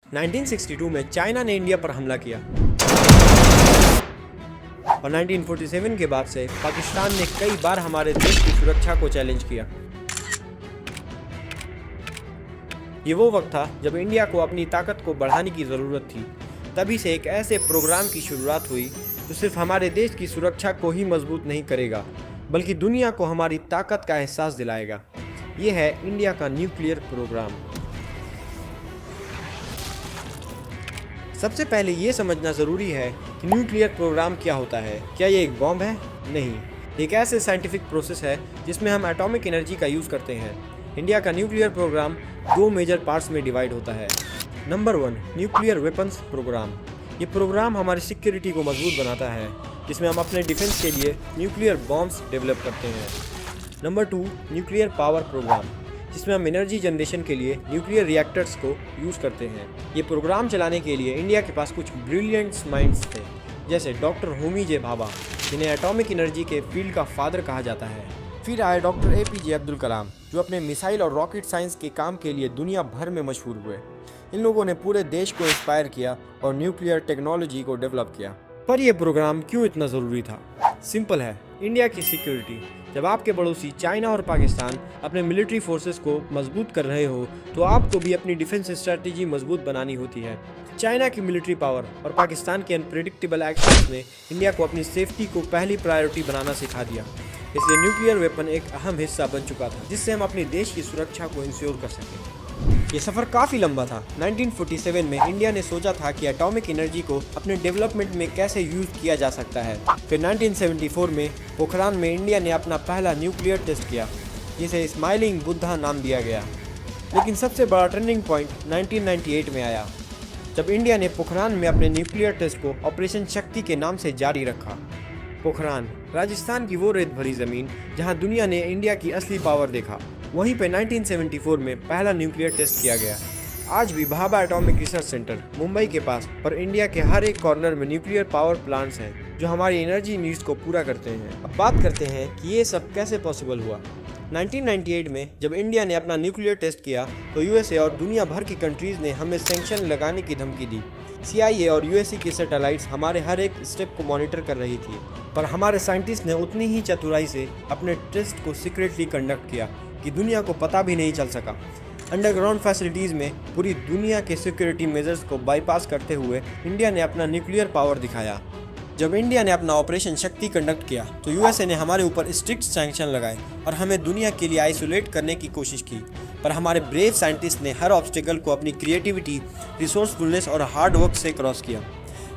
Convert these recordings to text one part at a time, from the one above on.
1962 में चाइना ने इंडिया पर हमला किया और 1947 के बाद से पाकिस्तान ने कई बार हमारे देश की सुरक्षा को चैलेंज किया। ये वो वक्त था जब इंडिया को अपनी ताकत को बढ़ाने की ज़रूरत थी। तभी से एक ऐसे प्रोग्राम की शुरुआत हुई जो सिर्फ हमारे देश की सुरक्षा को ही मजबूत नहीं करेगा बल्कि दुनिया को हमारी ताकत का एहसास दिलाएगा। ये है इंडिया का न्यूक्लियर प्रोग्राम। सबसे पहले ये समझना ज़रूरी है कि न्यूक्लियर प्रोग्राम क्या होता है। क्या ये एक बॉम्ब है? नहीं, एक ऐसे साइंटिफिक प्रोसेस है जिसमें हम एटॉमिक एनर्जी का यूज़ करते हैं। इंडिया का न्यूक्लियर प्रोग्राम दो मेजर पार्ट्स में डिवाइड होता है। Number 1, nuclear weapons programme. ये प्रोग्राम हमारी सिक्योरिटी को मजबूत बनाता है, जिसमें हम अपने डिफेंस के लिए न्यूक्लियर बॉम्ब्स डेवलप करते हैं। नंबर 2, न्यूक्लियर पावर प्रोग्राम, जिसमें हम एनर्जी जनरेशन के लिए न्यूक्लियर रिएक्टर्स को यूज़ करते हैं। ये प्रोग्राम चलाने के लिए इंडिया के पास कुछ ब्रिलियंट माइंड्स थे, जैसे डॉक्टर होमी जे भाभा, जिन्हें एटॉमिक एनर्जी के फील्ड का फादर कहा जाता है। फिर आए डॉक्टर APJ अब्दुल कलाम, जो अपने मिसाइल और रॉकेट साइंस के काम के लिए दुनिया भर में मशहूर हुए। इन लोगों ने पूरे देश को इंस्पायर किया और न्यूक्लियर टेक्नोलॉजी को डेवलप किया। पर यह प्रोग्राम क्यों इतना ज़रूरी था? सिंपल है, इंडिया की सिक्योरिटी। जब आपके पड़ोसी चाइना और पाकिस्तान अपने मिलिट्री फोर्सेस को मजबूत कर रहे हो तो आपको भी अपनी डिफेंस स्ट्रेटजी मजबूत बनानी होती है। चाइना की मिलिट्री पावर और पाकिस्तान के अनप्रेडिक्टेबल एक्शंस ने इंडिया को अपनी सेफ्टी को पहली प्रायोरिटी बनाना सिखा दिया। इसलिए न्यूक्लियर वेपन एक अहम हिस्सा बन चुका था, जिससे हम अपने देश की सुरक्षा को इंश्योर कर सकें। ये सफ़र काफ़ी लंबा था। 1947 में इंडिया ने सोचा था कि एटॉमिक एनर्जी को अपने डेवलपमेंट में कैसे यूज़ किया जा सकता है। फिर 1974 में पोखरान में इंडिया ने अपना पहला न्यूक्लियर टेस्ट किया, जिसे स्माइलिंग बुद्धा नाम दिया गया। लेकिन सबसे बड़ा टर्निंग पॉइंट 1998 में आया, जब इंडिया ने पोखरान में अपने न्यूक्लियर टेस्ट को ऑपरेशन शक्ति के नाम से जारी रखा। पोखरान राजस्थान की वो रेत भरी ज़मीन जहां दुनिया ने इंडिया की असली पावर देखा। वहीं पे 1974 में पहला न्यूक्लियर टेस्ट किया गया। आज भी Bhabha atomic research centre Mumbai के पास पर इंडिया के हर एक कॉर्नर में न्यूक्लियर पावर प्लांट्स हैं जो हमारी एनर्जी नीड्स को पूरा करते हैं। अब बात करते हैं कि ये सब कैसे पॉसिबल हुआ। 1998 में जब इंडिया ने अपना न्यूक्लियर टेस्ट किया तो USA और दुनिया भर की कंट्रीज़ ने हमें सैंक्शन लगाने की धमकी दी। CIA और USA की सैटेलाइट्स हमारे हर एक स्टेप को मॉनिटर कर रही थी, पर हमारे साइंटिस्ट ने उतनी ही चतुराई से अपने टेस्ट को सीक्रेटली कंडक्ट किया कि दुनिया को पता भी नहीं चल सका। अंडरग्राउंड फैसिलिटीज़ में पूरी दुनिया के सिक्योरिटी मेजर्स को बाईपास करते हुए इंडिया ने अपना न्यूक्लियर पावर दिखाया। जब इंडिया ने अपना ऑपरेशन शक्ति कंडक्ट किया तो USA ने हमारे ऊपर स्ट्रिक्ट सैंक्शन लगाए और हमें दुनिया के लिए आइसोलेट करने की कोशिश की। पर हमारे ब्रेव साइंटिस्ट ने हर ऑब्स्टिकल को अपनी क्रिएटिविटी, रिसोर्सफुलनेस और हार्ड वर्क से क्रॉस किया।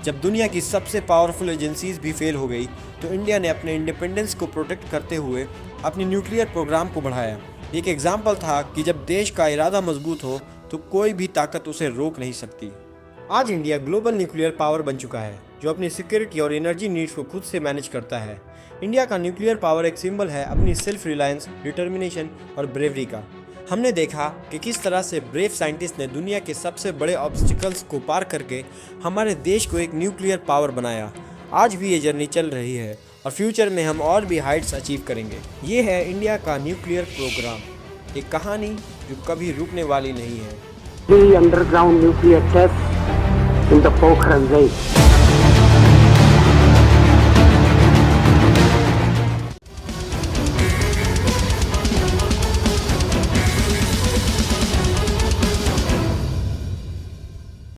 जब दुनिया की सबसे पावरफुल एजेंसीज भी फेल हो गई तो इंडिया ने अपने इंडिपेंडेंस को प्रोटेक्ट करते हुए अपनी न्यूक्लियर प्रोग्राम को बढ़ाया। एक एग्जाम्पल था कि जब देश का इरादा मजबूत हो तो कोई भी ताकत उसे रोक नहीं सकती। आज इंडिया ग्लोबल न्यूक्लियर पावर बन चुका है, जो अपनी सिक्योरिटी और एनर्जी नीड्स को खुद से मैनेज करता है। इंडिया का न्यूक्लियर पावर एक सिंबल है अपनी सेल्फ रिलायंस, डिटर्मिनेशन और ब्रेवरी का। हमने देखा कि किस तरह से ब्रेव साइंटिस्ट ने दुनिया के सबसे बड़े ऑब्स्टिकल्स को पार करके हमारे देश को एक न्यूक्लियर पावर बनाया। आज भी ये जर्नी चल रही है और फ्यूचर में हम और भी हाइट्स अचीव करेंगे। ये है इंडिया का न्यूक्लियर प्रोग्राम, एक कहानी जो कभी रुकने वाली नहीं है। The underground nuclear test in the Pokhran range.